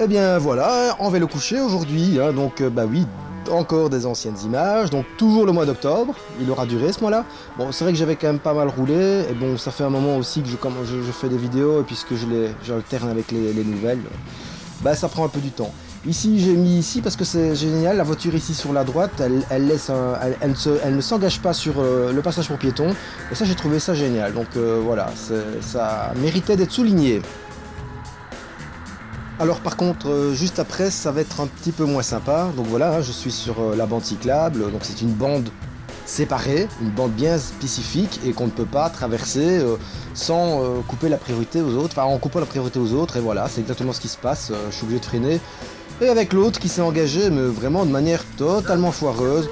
Eh bien voilà, en vélo couché aujourd'hui, hein, donc bah oui, encore des anciennes images, donc toujours le mois d'octobre, il aura duré ce mois-là. Bon, c'est vrai que j'avais quand même pas mal roulé, et bon, ça fait un moment aussi que je fais des vidéos, et puisque j'alterne avec les nouvelles, bah ça prend un peu du temps. Ici, j'ai mis ici parce que c'est génial, la voiture ici sur la droite, elle laisse elle ne s'engage pas sur le passage pour piétons, et ça j'ai trouvé ça génial, donc voilà, ça méritait d'être souligné. Alors par contre, juste après, ça va être un petit peu moins sympa. Donc voilà, hein, je suis sur la bande cyclable, donc c'est une bande séparée, une bande bien spécifique et qu'on ne peut pas traverser sans couper la priorité aux autres, enfin en coupant la priorité aux autres, et voilà, c'est exactement ce qui se passe, je suis obligé de freiner. Et avec l'autre qui s'est engagé, mais vraiment de manière totalement foireuse,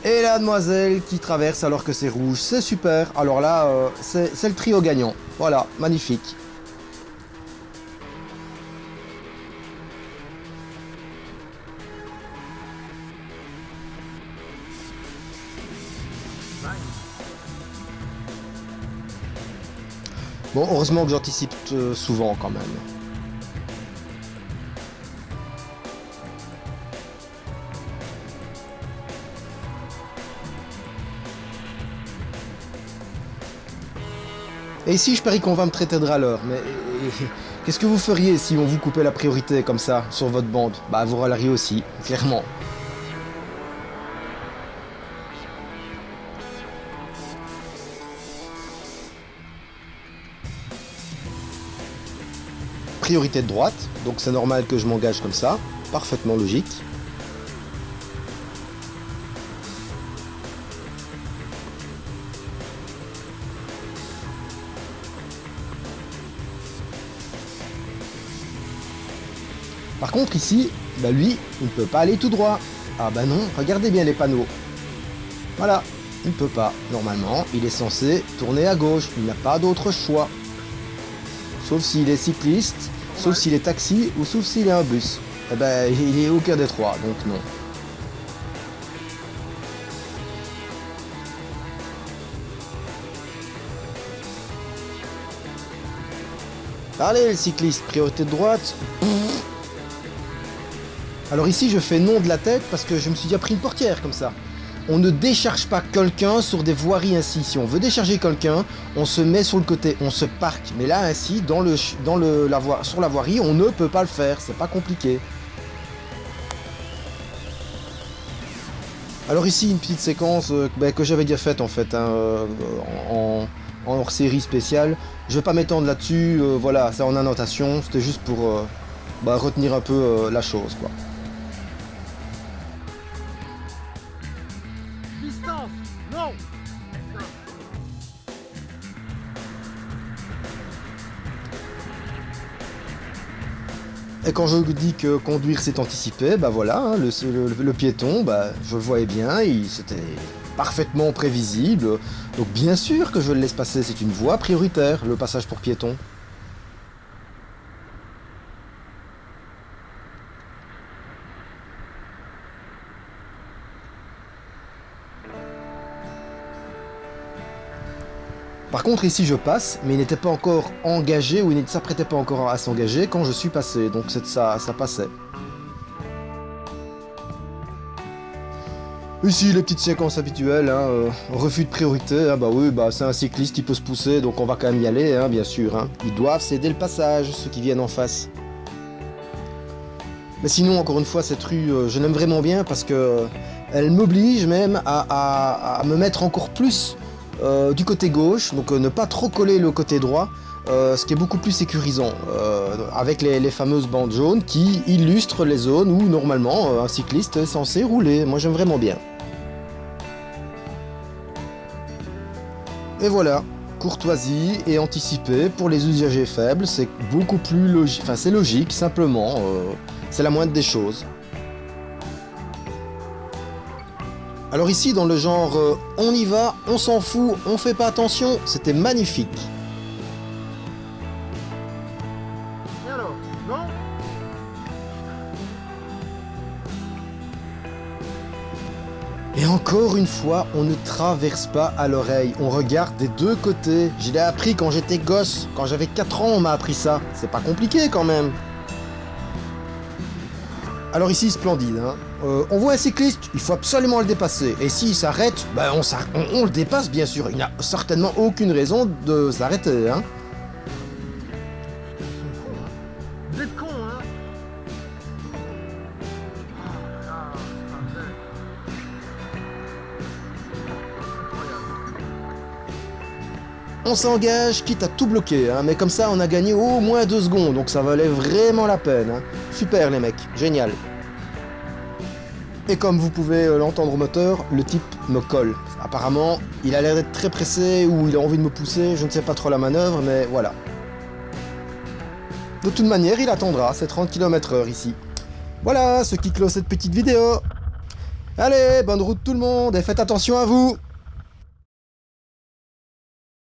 et la demoiselle qui traverse alors que c'est rouge, c'est super. Alors là, c'est le trio gagnant, voilà, magnifique. Bon, heureusement que j'anticipe souvent quand même. Et ici, je parie qu'on va me traiter de râleur, mais qu'est-ce que vous feriez si on vous coupait la priorité comme ça sur votre bande? Bah, vous râleriez aussi, clairement. Priorité de droite, donc c'est normal que je m'engage comme ça, parfaitement logique. Par contre ici, bah lui, il ne peut pas aller tout droit. Ah bah non, regardez bien les panneaux. Voilà, il ne peut pas. Normalement, il est censé tourner à gauche, il n'a pas d'autre choix. Sauf s'il est cycliste, sauf s'il est taxi ou sauf s'il est un bus. Eh ben, il est aucun des trois, donc non. Allez, le cycliste, priorité de droite. Alors ici, je fais non de la tête parce que je me suis déjà pris une portière comme ça. On ne décharge pas quelqu'un sur des voiries ainsi. Si on veut décharger quelqu'un, on se met sur le côté, on se parque. Mais là, ainsi, sur la voirie, on ne peut pas le faire. C'est pas compliqué. Alors ici, une petite séquence que j'avais déjà faite en fait, hein, en hors-série spéciale. Je vais pas m'étendre là-dessus. Voilà, c'est en annotation. C'était juste pour retenir un peu la chose, quoi. Distance, non. Et quand je dis que conduire c'est anticiper, bah voilà, hein, le piéton, bah, je le voyais bien, c'était parfaitement prévisible. Donc bien sûr que je le laisse passer, c'est une voie prioritaire, le passage pour piéton. Par contre ici je passe, mais il n'était pas encore engagé ou il ne s'apprêtait pas encore à s'engager quand je suis passé, donc ça passait. Ici les petites séquences habituelles, hein, refus de priorité, hein, bah oui, bah c'est un cycliste, il peut se pousser, donc on va quand même y aller, hein, bien sûr. Hein. Ils doivent céder le passage, ceux qui viennent en face. Mais sinon, encore une fois, cette rue, je l'aime vraiment bien parce que elle m'oblige même à me mettre encore plus du côté gauche, donc ne pas trop coller le côté droit, ce qui est beaucoup plus sécurisant, avec les fameuses bandes jaunes qui illustrent les zones où normalement un cycliste est censé rouler. Moi j'aime vraiment bien. Et voilà, courtoisie et anticipé pour les usagers faibles, c'est beaucoup plus logique, enfin c'est logique simplement, c'est la moindre des choses. Alors ici dans le genre on y va, on s'en fout, on fait pas attention, c'était magnifique. Et alors, non. Et encore une fois, on ne traverse pas à l'oreille, on regarde des deux côtés. Je l'ai appris quand j'étais gosse, quand j'avais 4 ans on m'a appris ça. C'est pas compliqué quand même. Alors ici, splendide. Hein. On voit un cycliste, il faut absolument le dépasser. Et s'il s'arrête, ben on le dépasse bien sûr. Il n'a certainement aucune raison de s'arrêter. Hein. Vous êtes cons, hein? Oh là là, c'est pas vrai. On s'engage, quitte à tout bloquer, hein, mais comme ça on a gagné au moins 2 secondes, donc ça valait vraiment la peine. Hein. Super les mecs, génial. Et comme vous pouvez l'entendre au moteur, le type me colle. Apparemment, il a l'air d'être très pressé ou il a envie de me pousser, je ne sais pas trop la manœuvre, mais voilà. De toute manière, il attendra, c'est 30 km/h ici. Voilà ce qui clôt cette petite vidéo. Allez, bonne route tout le monde et faites attention à vous!